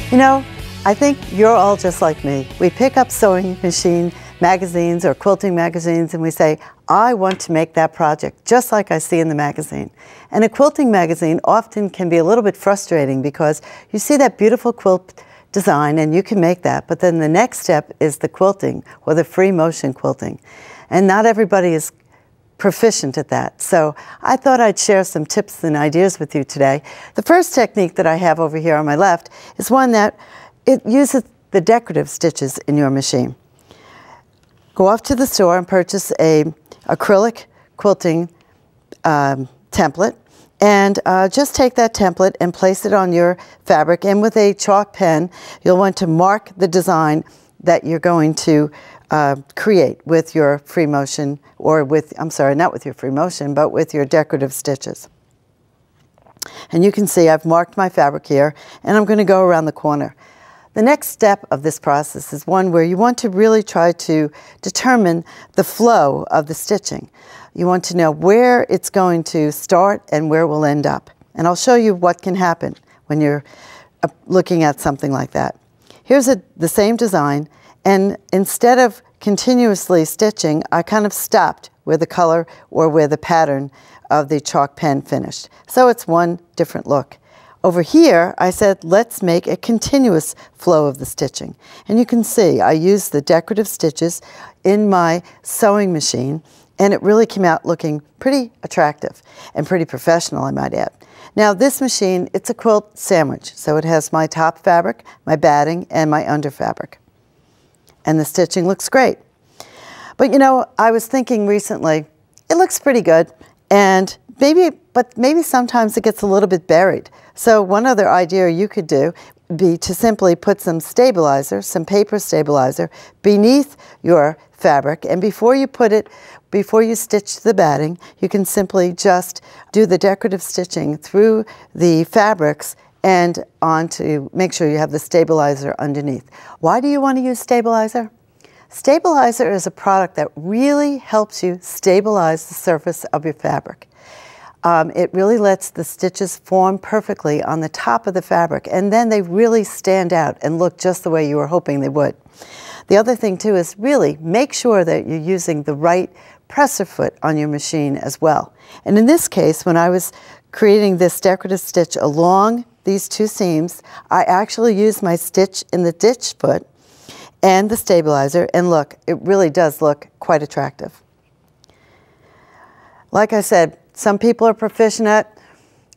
You know, I think you're all just like me. We pick up sewing machine magazines or quilting magazines and we say, I want to make that project just like I see in the magazine. And a quilting magazine often can be a little bit frustrating because you see that beautiful quilt design and you can make that, but then the next step is the quilting or the free motion quilting. And not everybody is proficient at that. So I thought I'd share some tips and ideas with you today. The first technique that I have over here on my left is one that it uses the decorative stitches in your machine. Go off to the store and purchase a acrylic quilting template, and just take that template and place it on your fabric, and with a chalk pen you'll want to mark the design that you're going to create with your free motion, or with, I'm sorry, not with your free motion, but with your decorative stitches. And you can see I've marked my fabric here, and I'm going to go around the corner. The next step of this process is one where you want to really try to determine the flow of the stitching. You want to know where it's going to start and where it will end up. And I'll show you what can happen when you're looking at something like that. Here's the same design, and instead of continuously stitching, I kind of stopped where the color or where the pattern of the chalk pen finished. So it's one different look. Over here, I said, let's make a continuous flow of the stitching. And you can see I used the decorative stitches in my sewing machine, and it really came out looking pretty attractive and pretty professional, I might add. Now this machine, it's a quilt sandwich, so it has my top fabric, my batting, and my under fabric. And the stitching looks great. But you know, I was thinking recently, it looks pretty good, and maybe sometimes it gets a little bit buried. So one other idea you could do would be to simply put some stabilizer, some paper stabilizer, beneath your fabric, and before you stitch the batting, you can simply just do the decorative stitching through the fabrics and on to make sure you have the stabilizer underneath. Why do you want to use stabilizer? Stabilizer is a product that really helps you stabilize the surface of your fabric. It really lets the stitches form perfectly on the top of the fabric, and then they really stand out and look just the way you were hoping they would. The other thing too is really make sure that you're using the right presser foot on your machine as well. And in this case, when I was creating this decorative stitch along these two seams, I actually used my stitch in the ditch foot and the stabilizer, and look, it really does look quite attractive. Like I said, some people are proficient at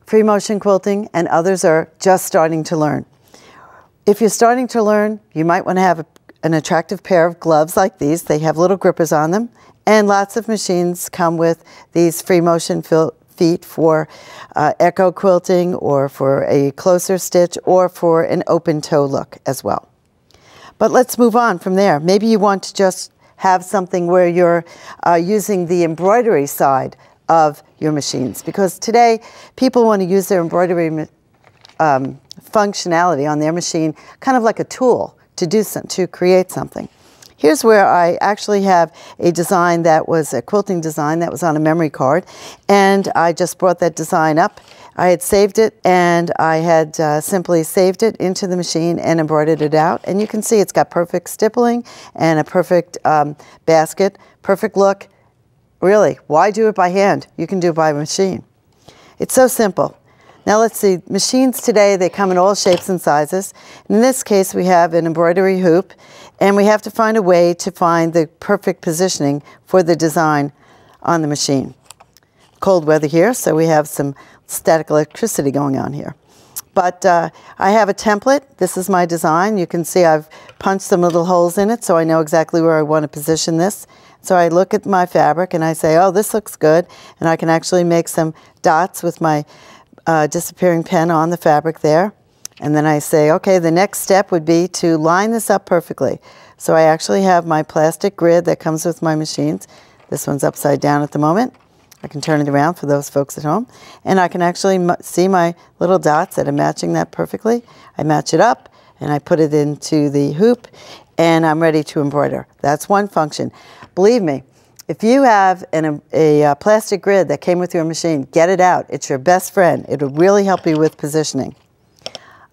free motion quilting and others are just starting to learn. If you're starting to learn, you might want to have an attractive pair of gloves like these. They have little grippers on them, and lots of machines come with these free motion feet for echo quilting, or for a closer stitch, or for an open toe look as well. But let's move on from there. Maybe you want to just have something where you're using the embroidery side of your machines, because today people want to use their embroidery functionality on their machine kind of like a tool to create something. Here's where I actually have a design that was a quilting design that was on a memory card, and I just brought that design up. I had saved it, and I had simply saved it into the machine and embroidered it out, and you can see it's got perfect stippling and a perfect basket, perfect look. Really, why do it by hand? You can do it by machine. It's so simple. Now let's see, machines today, they come in all shapes and sizes. In this case, we have an embroidery hoop, and we have to find a way to find the perfect positioning for the design on the machine. Cold weather here, so we have some static electricity going on here. But I have a template. This is my design. You can see I've punched some little holes in it, so I know exactly where I want to position this. So I look at my fabric and I say, oh, this looks good, and I can actually make some dots with my disappearing pen on the fabric there. And then I say, okay, the next step would be to line this up perfectly. So I actually have my plastic grid that comes with my machines. This one's upside down at the moment. I can turn it around for those folks at home, and I can actually see my little dots that are matching that perfectly. I match it up and I put it into the hoop, and I'm ready to embroider. That's one function. Believe me, if you have a plastic grid that came with your machine, get it out. It's your best friend. It'll really help you with positioning.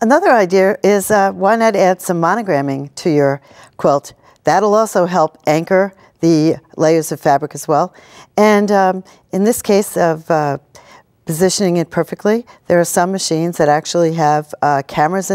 Another idea is why not add some monogramming to your quilt. That'll also help anchor the layers of fabric as well. And in this case of positioning it perfectly, there are some machines that actually have cameras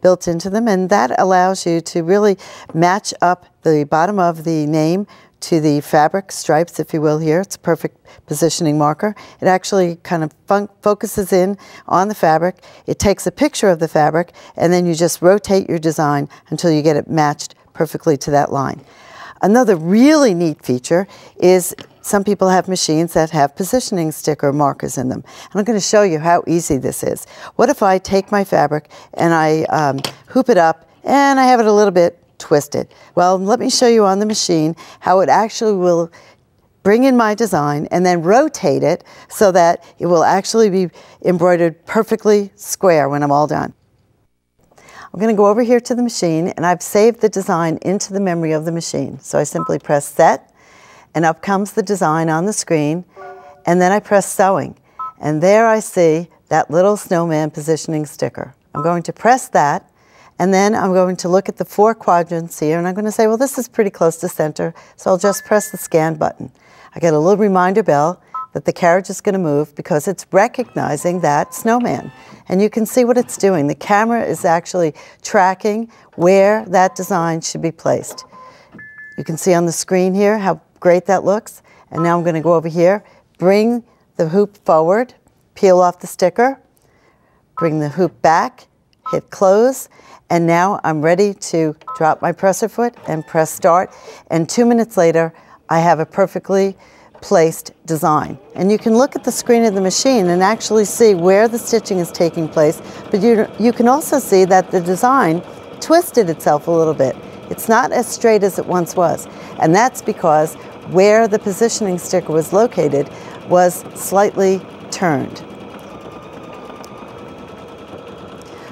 built into them, and that allows you to really match up the bottom of the name to the fabric stripes, if you will, here. It's a perfect positioning marker. It actually kind of focuses in on the fabric. It takes a picture of the fabric, and then you just rotate your design until you get it matched perfectly to that line. Another really neat feature is some people have machines that have positioning sticker markers in them. And I'm going to show you how easy this is. What if I take my fabric and I hoop it up and I have it a little bit twisted? Well, let me show you on the machine how it actually will bring in my design and then rotate it so that it will actually be embroidered perfectly square when I'm all done. I'm going to go over here to the machine, and I've saved the design into the memory of the machine. So I simply press set, and up comes the design on the screen, and then I press sewing. And there I see that little snowman positioning sticker. I'm going to press that, and then I'm going to look at the 4 quadrants here, and I'm going to say, well, this is pretty close to center, so I'll just press the scan button. I get a little reminder bell that the carriage is going to move because it's recognizing that snowman. And you can see what it's doing. The camera is actually tracking where that design should be placed. You can see on the screen here how great that looks. And now I'm going to go over here, bring the hoop forward, peel off the sticker, bring the hoop back, hit close, and now I'm ready to drop my presser foot and press start. And 2 minutes later, I have a perfectly placed design. And you can look at the screen of the machine and actually see where the stitching is taking place, but you can also see that the design twisted itself a little bit. It's not as straight as it once was, and that's because where the positioning sticker was located was slightly turned.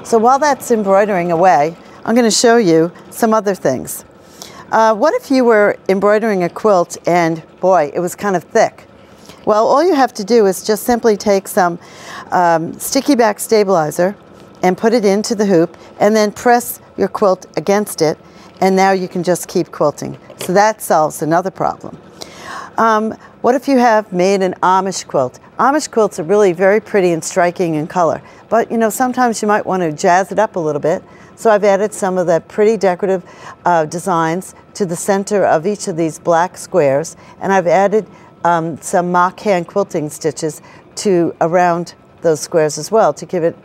So while that's embroidering away, I'm going to show you some other things. What if you were embroidering a quilt and, boy, it was kind of thick? Well, all you have to do is just simply take some sticky back stabilizer and put it into the hoop and then press your quilt against it, and now you can just keep quilting. So that solves another problem. What if you have made an Amish quilt? Amish quilts are really very pretty and striking in color, but you know, sometimes you might want to jazz it up a little bit. So I've added some of the pretty decorative designs to the center of each of these black squares, and I've added some mock hand quilting stitches to around those squares as well to give it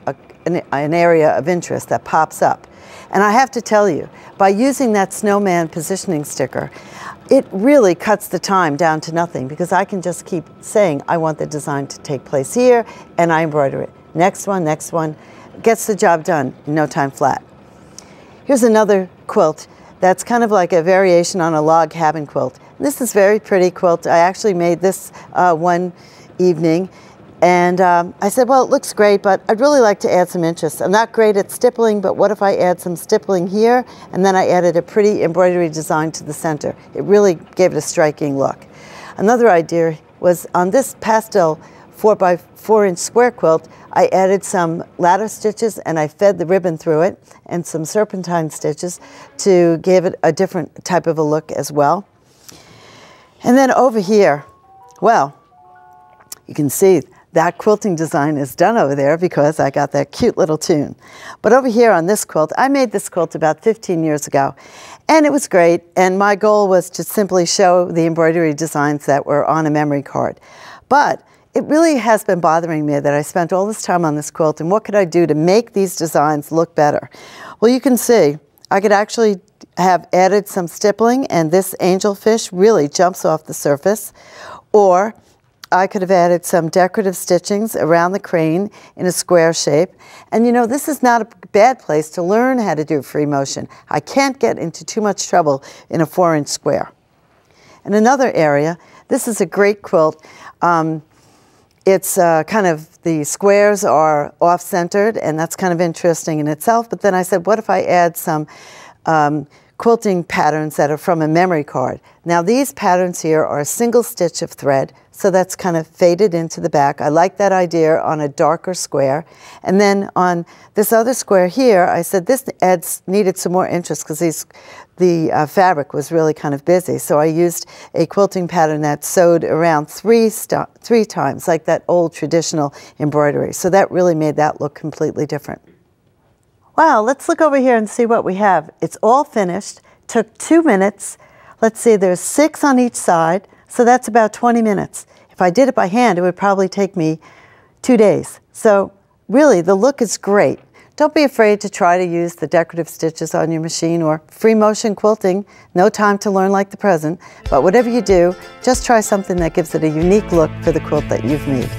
an area of interest that pops up. And I have to tell you, by using that snowman positioning sticker, it really cuts the time down to nothing because I can just keep saying I want the design to take place here, and I embroider it. Next one, gets the job done in no time flat. Here's another quilt that's kind of like a variation on a log cabin quilt. This is a very pretty quilt. I actually made this one evening, and I said, well, it looks great, but I'd really like to add some interest. I'm not great at stippling, but what if I add some stippling here, and then I added a pretty embroidery design to the center. It really gave it a striking look. Another idea was on this pastel 4x4-inch square quilt, I added some ladder stitches and I fed the ribbon through it and some serpentine stitches to give it a different type of a look as well. And then over here, well, you can see that quilting design is done over there because I got that cute little tune. But over here on this quilt, I made this quilt about 15 years ago, and it was great, and my goal was to simply show the embroidery designs that were on a memory card. But it really has been bothering me that I spent all this time on this quilt, and what could I do to make these designs look better? Well, you can see I could actually have added some stippling, and this angelfish really jumps off the surface, or I could have added some decorative stitchings around the crane in a square shape. And you know, this is not a bad place to learn how to do free motion. I can't get into too much trouble in a 4-inch square. In another area, this is a great quilt. It's kind of, the squares are off-centered, and that's kind of interesting in itself. But then I said, what if I add some quilting patterns that are from a memory card. Now these patterns here are a single stitch of thread, so that's kind of faded into the back. I like that idea on a darker square. And then on this other square here, I said this needed some more interest because the fabric was really kind of busy. So I used a quilting pattern that sewed around three times, like that old traditional embroidery. So that really made that look completely different. Wow, let's look over here and see what we have. It's all finished, took 2 minutes. Let's see, there's 6 on each side, so that's about 20 minutes. If I did it by hand, it would probably take me 2 days. So really, the look is great. Don't be afraid to try to use the decorative stitches on your machine or free motion quilting. No time to learn like the present, but whatever you do, just try something that gives it a unique look for the quilt that you've made.